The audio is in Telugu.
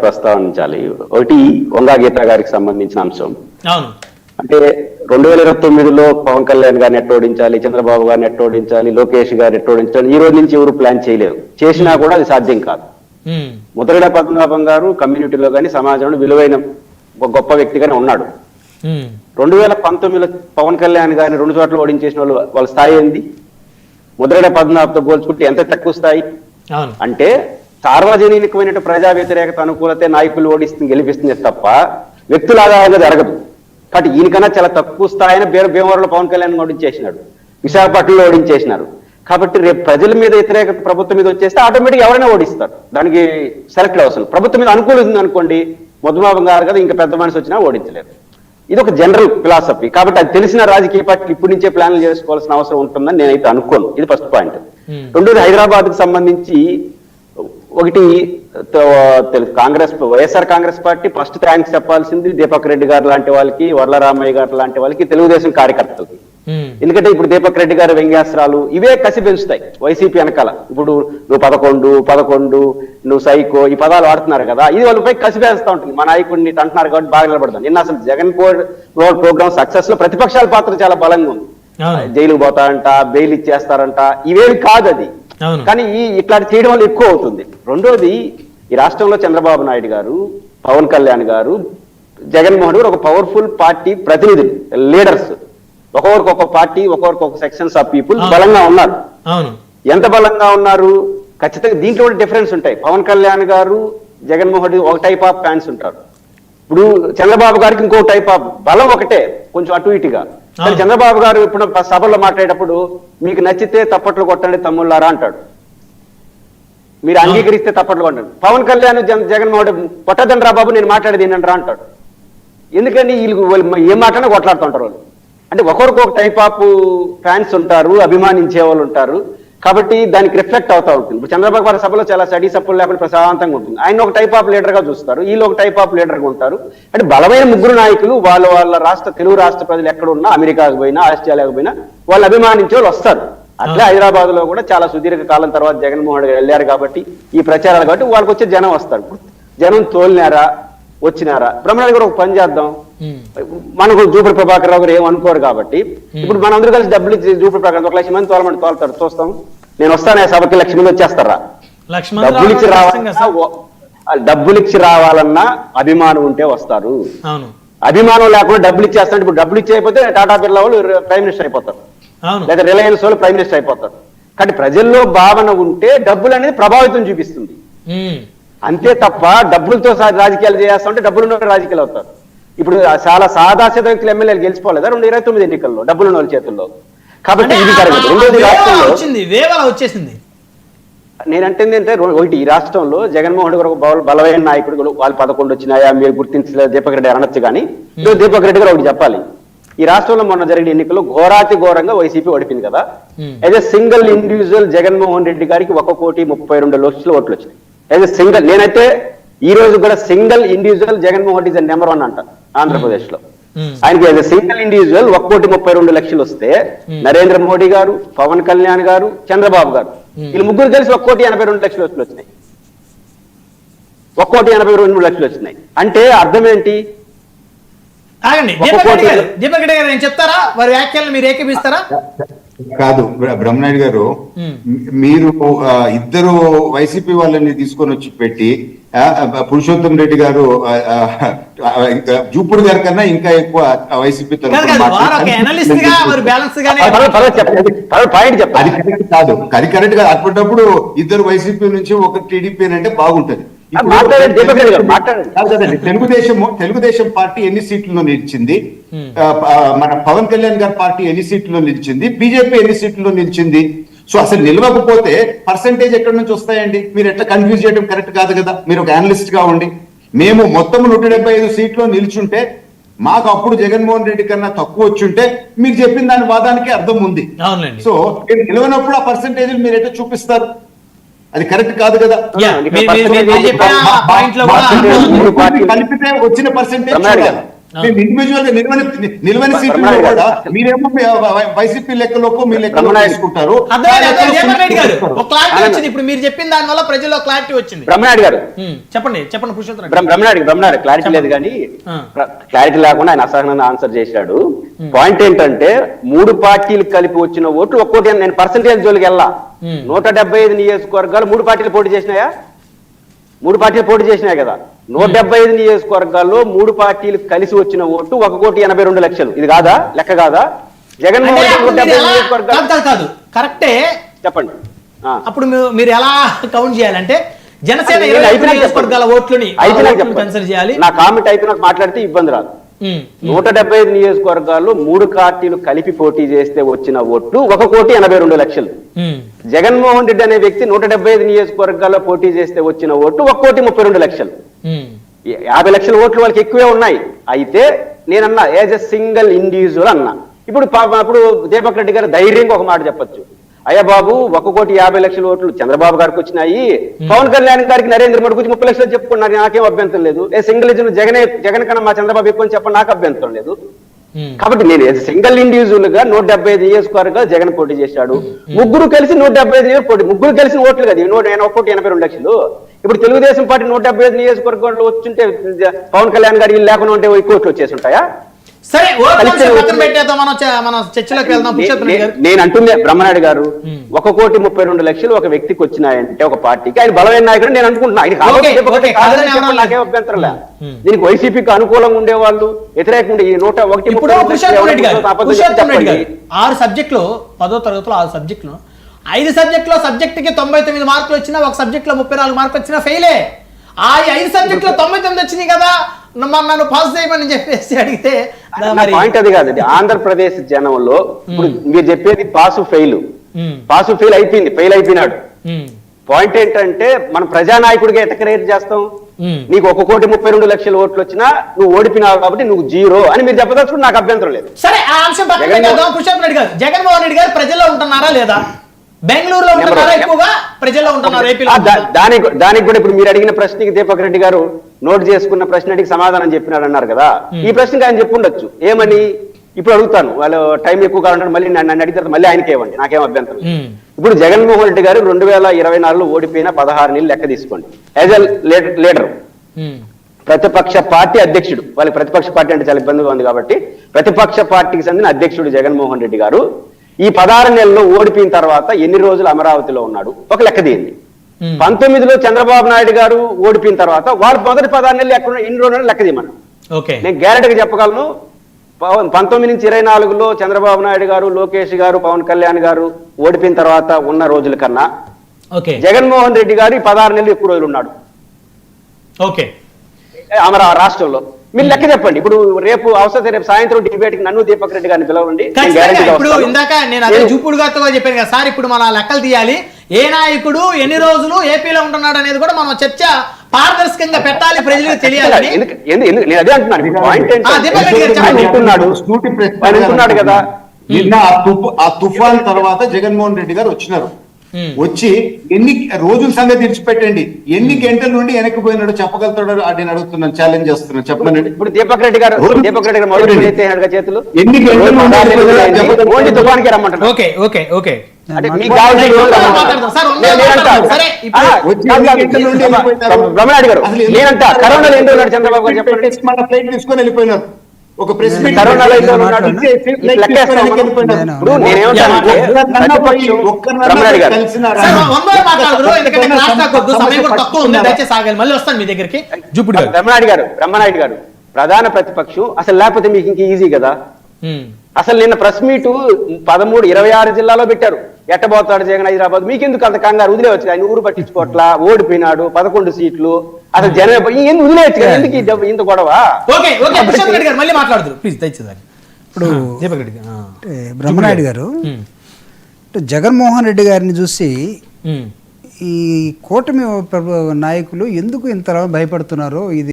ప్రస్తావించాలి. ఒకటి వంగా గీత గారికి సంబంధించిన అంశం. అంటే 2029లో పవన్ కళ్యాణ్ గారిని ఎట్టోడించాలి, చంద్రబాబు గారిని ఎట్టోడించాలి, లోకేష్ గారిని ఎట్టోడించాలి, ఈ రోజు నుంచి ఎవరు ప్లాన్ చేయలేరు. చేసినా కూడా అది సాధ్యం కాదు. ముద్రగడ పద్మనాభం గారు కమ్యూనిటీలో కానీ సమాజంలో విలువైన గొప్ప వ్యక్తిగానే ఉన్నాడు. 2019లో పవన్ కళ్యాణ్ గారిని 2 చోట్ల ఓడించేసిన వాళ్ళ స్థాయి ఏంది? ముద్రగడ పద్మనాభంతో పోల్చుకుంటే ఎంత తక్కువ స్థాయి? అంటే సార్వజనికమైన ప్రజా వ్యతిరేకత అనుకూలతే నాయకులు ఓడిస్తుంది, గెలిపిస్తుంది తప్ప వ్యక్తుల ఆధారంగా జరగదు. కాబట్టి ఈయనకన్నా చాలా తక్కువ స్థాయిని భీమవరంలో పవన్ కళ్యాణ్ ఓడించేసినాడు, విశాఖపట్నంలో ఓడించేసినారు. కాబట్టి రేపు ప్రజల మీద వ్యతిరేకత ప్రభుత్వం మీద వచ్చేస్తే ఆటోమేటిక్ ఎవరైనా ఓడిస్తారు. దానికి సెలెక్ట్ అవసరం. ప్రభుత్వం మీద అనుకూలింది అనుకోండి, పద్మనాభం గారు కదా ఇంకా పెద్ద మనిషి వచ్చినా ఓడించలేరు. ఇది ఒక జనరల్ ఫిలాసఫీ. కాబట్టి అది తెలిసిన రాజకీయ పార్టీలు ఇప్పటి నుంచే ప్లాన్లు చేసుకోవాల్సిన అవసరం ఉంటుందని నేనైతే అనుకోను. ఇది ఫస్ట్ పాయింట్. రెండోది, హైదరాబాద్ కు సంబంధించి ఒకటి Congress YSR Congress party first thanks చెప్పాల్సింది దీపక్ రెడ్డి గారు లాంటి వాళ్ళకి, వరలరామయ్య గారు లాంటి వాళ్ళకి, తెలుగుదేశం కార్యకర్తలకి. ఎందుకంటే ఇప్పుడు దీపక్ రెడ్డి గారు వ్యంగ్యాస్త్రాలు ఇవే కసి పెంచుతాయి వైసీపీ వెనకాల. ఇప్పుడు నువ్వు 11 నువ్వు సైకో ఈ పదాలు వాడుతున్నారు కదా, ఇది వాళ్ళపై కసి పెంచుతూ ఉంటుంది. మా నాయకుడిని అంటున్నారు కాబట్టి బాగా నిలబడతాను. నిన్న అసలు జగన్ ప్రోగ్రామ్ సక్సెస్ లో ప్రతిపక్షాల పాత్ర చాలా బలంగా ఉంది. జైలుకు పోతారంట, బెయిల్ ఇచ్చేస్తారంట, ఇవేమి కాదు అది. కానీ ఇట్లా చేయడం వల్ల ఎక్కువ అవుతుంది. రెండోది, ఈ రాష్ట్రంలో చంద్రబాబు నాయుడు గారు, పవన్ కళ్యాణ్ గారు, జగన్మోహన్ గారు ఒక పవర్ఫుల్ పార్టీ ప్రతినిధులు, లీడర్స్. ఒక్కొక్కరికి ఒక పార్టీ, ఒక్కొక్కరికి ఒక సెక్షన్స్ ఆఫ్ పీపుల్ బలంగా ఉన్నారు. ఎంత బలంగా ఉన్నారు? ఖచ్చితంగా దీంట్లో కూడా డిఫరెన్స్ ఉంటాయి. పవన్ కళ్యాణ్ గారు, జగన్మోహన్ రెడ్డి ఒక టైప్ ఆఫ్ ఫ్యాన్స్ ఉంటారు. ఇప్పుడు చంద్రబాబు గారికి ఇంకో టైప్ ఆఫ్ బలం ఒకటే, కొంచెం అటు ఇటుగా. కానీ చంద్రబాబు గారు ఇప్పుడు సభలో మాట్లాడేటప్పుడు మీకు నచ్చితే తప్పట్లు కొట్టండి తమ్ముళ్ళారా అంటాడు, మీరు అంగీకరిస్తే తప్పట్లు కొట్టండి. పవన్ కళ్యాణ్ జగన్మోహన్ రెడ్డి కొట్టదండ్రా బాబు నేను మాట్లాడేది ఏంటంటారా అంటాడు. ఎందుకని వీళ్ళు ఏం మాట్లాడినా కొట్లాడుతుంటారు వాళ్ళు. అంటే ఒకరికి ఒక టైప్ ఆఫ్ ఫ్యాన్స్ ఉంటారు, అభిమానించే వాళ్ళు ఉంటారు. కాబట్టి దానికి రిఫ్లెక్ట్ అవుతా ఉంటుంది. ఇప్పుడు చంద్రబాబు గారి సభలో చాలా స్టడీ సపోర్ట్ లేకుండా ప్రశాంతంగా ఉంటుంది. ఆయన ఒక టైప్ ఆఫ్ లీడర్ గా చూస్తారు, వీళ్ళు ఒక టైప్ ఆఫ్ లీడర్ గా ఉంటారు. అంటే బలమైన ముగ్గురు నాయకులు వాళ్ళ తెలుగు రాష్ట్ర ప్రజలు ఎక్కడున్నా, అమెరికాకు పోయినా, ఆస్ట్రేలియాకు పోయినా వాళ్ళు అభిమానించే వాళ్ళు వస్తారు. అట్లా హైదరాబాద్ లో కూడా చాలా సుదీర్ఘ కాలం తర్వాత జగన్మోహన్ రెడ్డి వెళ్ళారు కాబట్టి, ఈ ప్రచారాలు కాబట్టి వాళ్ళకి వచ్చే జనం వస్తారు. జనం తోలినారా, వచ్చినారా? బ్రహ్మనాయుడు గారు ఒక పని చేద్దాం, మనకు జూపూడి ప్రభాకర్ రావు గారు ఏమనుకోరు కాబట్టి ఇప్పుడు మనందరూ కలిసి డబ్బులు ఇచ్చి జూపూడి ప్రభాకర్ 1 లక్ష మంది తోలుతారు, చూస్తాం. నేను వస్తానే సభకి 1 లక్ష మంది వచ్చేస్తారా? డబ్బులు ఇచ్చి రావాలన్నా అభిమానం ఉంటే వస్తారు. అభిమానం లేకుండా డబ్బులు ఇచ్చేస్తారంటే, ఇప్పుడు డబ్బులు ఇచ్చేయకపోతే టాటా బిర్లా వాళ్ళు ప్రైమ్ మినిస్టర్ అయిపోతారు, లేదా రిలయన్స్ వాళ్ళు ప్రైమ్ మినిస్టర్ అయిపోతారు. కానీ ప్రజల్లో భావన ఉంటే డబ్బులు అనేది ప్రభావితం చూపిస్తుంది. అంతే తప్ప డబ్బులతో రాజకీయాలు చేస్తామంటే డబ్బులు రాజకీయాలు అవుతారు. ఇప్పుడు చాలా సాదాసిద్ధ వ్యక్తులు ఎమ్మెల్యేలు గెలిచిపోలేదా 2029 ఎన్నికల్లో డబ్బులున్న వాళ్ళ చేతుల్లో? కాబట్టి ఇది జరగదు. రెండోది, రాష్ట్రంలో వచ్చేసింది. నేనంటే ఒకటి, ఈ రాష్ట్రంలో జగన్మోహన్ రెడ్డి గారు బలమైన నాయకుడు, వాళ్ళు 11 వచ్చినాయా మీరు గుర్తించలేదు దీపక్ రెడ్డి అనొచ్చు. కానీ దీపక్ రెడ్డి గారు ఒకటి చెప్పాలి, ఈ రాష్ట్రంలో మొన్న జరిగిన ఎన్నికల్లో ఘోరాతి ఘోరంగా వైసీపీ ఓడిపోయింది కదా. As a single individual Jaganmohan Reddy గారికి 1,32,00,000 ఓట్లు వచ్చినాయి. యాజ్ ఎ సింగిల్, నేనైతే ఈ రోజు కూడా single individual Jaganmohan Reddy number 1 అంట ఆంధ్రప్రదేశ్ లో. ఆయనకి యాజ్ ఎ సింగిల్ ఇండివిజువల్ 1,32,00,000 వస్తే నరేంద్ర మోడీ గారు, పవన్ కళ్యాణ్ గారు, చంద్రబాబు గారు వీళ్ళు ముగ్గురు కలిసి 1,82,00,000 ఓట్లు వచ్చినాయి. 1,82,00,000 వచ్చినాయి. అంటే అర్థం ఏంటి? దీపక్ రెడ్డి గారు ఏం చెప్తారా? వారి వ్యాఖ్యలను మీరు ఏకీపిస్తారా? కాదు బ్రహ్మనాయుడు గారు, మీరు ఇద్దరు వైసీపీ వాళ్ళని తీసుకొని వచ్చి పెట్టి పురుషోత్తం రెడ్డి గారు జూపూడి గారి కన్నా ఇంకా ఎక్కువ వైసీపీ అది కరెక్ట్ గా అప్పటిప్పుడు ఇద్దరు వైసీపీ నుంచి ఒక టీడీపీ అంటే బాగుంటది. తెలుగుదేశం పార్టీ ఎన్ని సీట్లలో నిలిచింది, మన పవన్ కళ్యాణ్ గారి పార్టీ ఎన్ని సీట్లలో నిలిచింది, బీజేపీ ఎన్ని సీట్లలో నిలిచింది? సో అసలు నిలవకపోతే పర్సంటేజ్ ఎక్కడి నుంచి వస్తాయండి? మీరు ఎట్లా కన్ఫ్యూజ్ చేయడం కరెక్ట్ కాదు కదా. మీరు ఒక అనలిస్ట్ గా ఉండి, మేము మొత్తం 175 సీట్లో నిల్చుంటే మాకు అప్పుడు జగన్మోహన్ రెడ్డి కన్నా తక్కువ వచ్చుంటే మీరు చెప్పిన దాని వాదానికి అర్థం ఉంది. సో మీరు నిలవనప్పుడు ఆ పర్సంటేజ్ మీరు ఎట్లా చూపిస్తారు? అది కరెక్ట్ కాదు కదా. కలిపితే వచ్చిన పర్సెంటేజ్ మేము ఇండివిజువల్ గా నిల్వని సీట్లు కూడా మీరేమో వైసీపీ లెక్కలోకి మీ లెక్కలో తీసుకుంటారు. ఇప్పుడు మీరు చెప్పిన దాని వల్ల ప్రజల్లో క్లారిటీ వచ్చింది. బ్రహ్మనాయుడు గారు చెప్పండి పురుషోత్తమ బ్రహ్మనాయుడు క్లారిటీ లేదు కానీ క్లారిటీ లేకుండా ఆయన అసహనాన్ని ఆన్సర్ చేశాడు. పాయింట్ ఏంటంటే 3 పార్టీలు కలిపి వచ్చిన ఓట్లు ఒక్కోటి నేను పర్సంటేజ్ జోలికి వెళ్ళా. 175 నియోజకవర్గాలు 3 పార్టీలు పోటీ చేసినాయా? 3 పార్టీలు పోటీ చేసినాయి కదా. 175 నియోజకవర్గాల్లో 3 పార్టీలు కలిసి వచ్చిన ఓటు 1,82,00,000. ఇది కాదా లెక్క కాదా? జగన్మోహన్ రెడ్డి 175 నియోజకవర్గాలు కాదు కరెక్టే చెప్పండి. అప్పుడు మీరు ఎలా కౌంట్ చేయాలంటే జనసేన 25 నియోజకవర్గాల ఓట్లని కన్సిడర్ చేయాలి. నా కామెంట్ అయితే నాకు మాట్లాడితే ఇబ్బంది రాదు. 175 నియోజకవర్గాల్లో 3 పార్టీలు కలిపి పోటీ చేస్తే వచ్చిన ఓట్లు 1,82,00,000. జగన్మోహన్ రెడ్డి అనే వ్యక్తి 175 నియోజకవర్గాల్లో పోటీ చేస్తే వచ్చిన ఓట్లు 1,32,00,000. 50 లక్షల ఓట్లు వాళ్ళకి ఎక్కువే ఉన్నాయి. అయితే నేనన్నా యాజ్ ఎ సింగిల్ ఇండివిజువల్ అన్నా. ఇప్పుడు దీపక్ రెడ్డి గారు ధైర్యంగా ఒక మాట చెప్పొచ్చు, అయ్యా బాబు 1,50,00,000 ఓట్లు చంద్రబాబు గారికి వచ్చినాయి, పవన్ కళ్యాణ్ గారికి నరేంద్ర మోడీ గురించి 30 లక్షలు చెప్పుకున్నారు, నాకేం అభ్యంతరం లేదు. సింగిల్ జగన్ కన్నా మా చంద్రబాబు ఎక్కువ చెప్పండి, నాకు అభ్యంతరం లేదు. కాబట్టి నేను సింగిల్ ఇండివిజువల్ గా 175 నియోజకవర్గాలు జగన్ పోటీ చేశాడు. ముగ్గురు కలిసి 175 పోటీ, ముగ్గురు కలిసిన ఓట్లు కదా 1,82,00,000. ఇప్పుడు తెలుగుదేశం పార్టీ 175 నియోజకవర్గాల్లో వచ్చుంటే పవన్ కళ్యాణ్ గారు లేకుండా ఉంటే ఎక్కువ ఓట్లు వచ్చేసి ఉంటాయా? సరే మనం చర్చలోకి వెళ్దాం. నేను అంటుంది బ్రహ్మనాయుడు గారు 1,32,00,000 ఒక వ్యక్తికి వచ్చినాయంటే ఒక పార్టీకి ఆయన బలమైన నాయకుడు నేను అనుకుంటున్నా. నాకే అభ్యంతరం లేదు. దీనికి వైసీపీకి అనుకూలంగా ఉండేవాళ్ళు వ్యతిరేకంగా ఈ 101 6 సబ్జెక్టులు 10వ తరగతిలో 6 సబ్జెక్టులు 5 సబ్జెక్టులో సబ్జెక్టుకి 99 మార్కులు వచ్చినా ఒక సబ్జెక్టులో 34 మార్కులు వచ్చినా ఫెయిలే. ఆ 5 సబ్జెక్టులో 99 వచ్చినాయి కదా నన్ను పాస్ చేయమని చెప్పేసి అడిగితే పాయింట్ అది కాదండి. ఆంధ్రప్రదేశ్ జనంలో ఇప్పుడు మీరు చెప్పేది పాసు ఫెయిల్ అయిపోయింది, ఫెయిల్ అయిపోయినాడు. పాయింట్ ఏంటంటే మనం ప్రజానాయకుడిగా ఎట్ట క్రియేట్ చేస్తాం? నీకు 1,32,00,000 ఓట్లు వచ్చినా నువ్వు ఓడిపోయినావు కాబట్టి నువ్వు 0 అని మీరు చెప్పదలుచుకుంటే నాకు అభ్యంతరం లేదు. సరే ఆ అంశం పురుషోత్తమ రెడ్డి గారు జగన్మోహన్ రెడ్డి గారు ప్రజల్లో ఉంటున్నారా లేదా? బెంగళూరులో ఉంటున్నారా ఎక్కువగా ప్రజల్లో ఉంటున్నారు ఏపీలో? దానికి కూడా ఇప్పుడు మీరు అడిగిన ప్రశ్నకి దీపక్ రెడ్డి గారు నోట్ చేసుకున్న ప్రశ్నకి సమాధానం చెప్పినాడు అన్నారు కదా. ఈ ప్రశ్నకి ఆయన చెప్పుండొచ్చు ఏమని. ఇప్పుడు అడుగుతాను, వాళ్ళు టైం ఎక్కువ కావాలంటే మళ్ళీ నన్ను అడిగిన తర్వాత మళ్ళీ ఆయనకే ఇవ్వండి, నాకేం అభ్యంతరం. ఇప్పుడు జగన్మోహన్ రెడ్డి గారు 2024లో ఓడిపోయిన 16 నెలలు లెక్క తీసుకోండి. యాజ్ ఎ లీడర్ ప్రతిపక్ష పార్టీ అధ్యక్షుడు, వాళ్ళకి ప్రతిపక్ష పార్టీ అంటే చాలా ఇబ్బందిగా ఉంది కాబట్టి ప్రతిపక్ష పార్టీకి చెందిన అధ్యక్షుడు జగన్మోహన్ రెడ్డి గారు ఈ 16 నెలల్లో ఓడిపోయిన తర్వాత ఎన్ని రోజులు అమరావతిలో ఉన్నాడు ఒక లెక్క తీయండి. 19లో చంద్రబాబు నాయుడు గారు ఓడిపోయిన తర్వాత వాళ్ళు మొదటి 16 నెలలు ఎక్కడ ఎన్ని రోజులు లెక్క తీయమన్నా. నేను గ్యారెంటీగా చెప్పగలను 19 నుంచి 24లో చంద్రబాబు నాయుడు గారు, లోకేష్ గారు, పవన్ కళ్యాణ్ గారు ఓడిపోయిన తర్వాత ఉన్న రోజుల కన్నా జగన్మోహన్ రెడ్డి గారు 16 నెలలు ఎక్కువ రోజులు ఉన్నాడు రాష్ట్రంలో. మీరు లెక్క చెప్పండి. ఇప్పుడు రేపు సాయంత్రం డిబేట్ కి నన్ను దీపక్ రెడ్డి గారిని పిలవండి. ఇప్పుడు ఇందాక నేను అదే జూపుడు గారితో చెప్పాను కదా సార్, ఇప్పుడు మన లెక్కలు తీయాలి. ఏ నాయకుడు ఎన్ని రోజులు ఏపీలో ఉంటున్నాడు అనేది కూడా మనం చర్చ పారదర్శకంగా పెట్టాలి, ప్రజలకు తెలియాలి. నేను అదే అంటున్నాను. పాయింట్ అంటున్నాడు కదా, నిన్న ఆ తుఫాన్ తర్వాత జగన్మోహన్ రెడ్డి గారు వచ్చినారు. వచ్చి ఎన్ని రోజుల సంగతి విడిచిపెట్టండి, ఎన్ని గంటల నుండి వెనక్కి పోయినాడు చెప్పగలుగుతాడు అని అడుగుతున్నాను, ఛాలెంజ్ చేస్తున్నాను. చెప్పండి. ఇప్పుడు దీపక్ రెడ్డి గారు చేతులు ఎన్ని గంటలు తుఫానికి రమ్మంటారు. బ్రహ్మనాయుడు గారు నేనంట కరోనాలో ఏంటో ఉన్నాడు చంద్రబాబు గారు చెప్పండి. మన ఫ్లైట్ తీసుకొని వెళ్ళిపోయినారు. ఒక ప్రెస్ మీట్ బ్రహ్మనాయుడు గారు ప్రధాన ప్రతిపక్షం అసలు లేకపోతే మీకు ఇంక ఈజీ కదా. అసలు నిన్న ప్రెస్ మీట్ 13, 26 జిల్లాలో పెట్టారు. ఎట్టబోతాడు జగన్ హైదరాబాద్, మీకెందుకు అంత కంగారు? వదిలేవచ్చు, ఆయన ఊరు పట్టించుకోవట్లా, ఓడిపోయినాడు 11 సీట్లు, అసలు జనం వదిలేయచ్చు కదా, ఎందుకు ఇంత గొడవ? మళ్ళీ మాట్లాడుతున్నారు ప్లీజ్ దయచేసి. ఇప్పుడు బ్రహ్మనాయుడు గారు జగన్మోహన్ రెడ్డి గారిని చూసి ఈ కూటమి నాయకులు ఎందుకు ఇంతలా భయపడుతున్నారో ఇది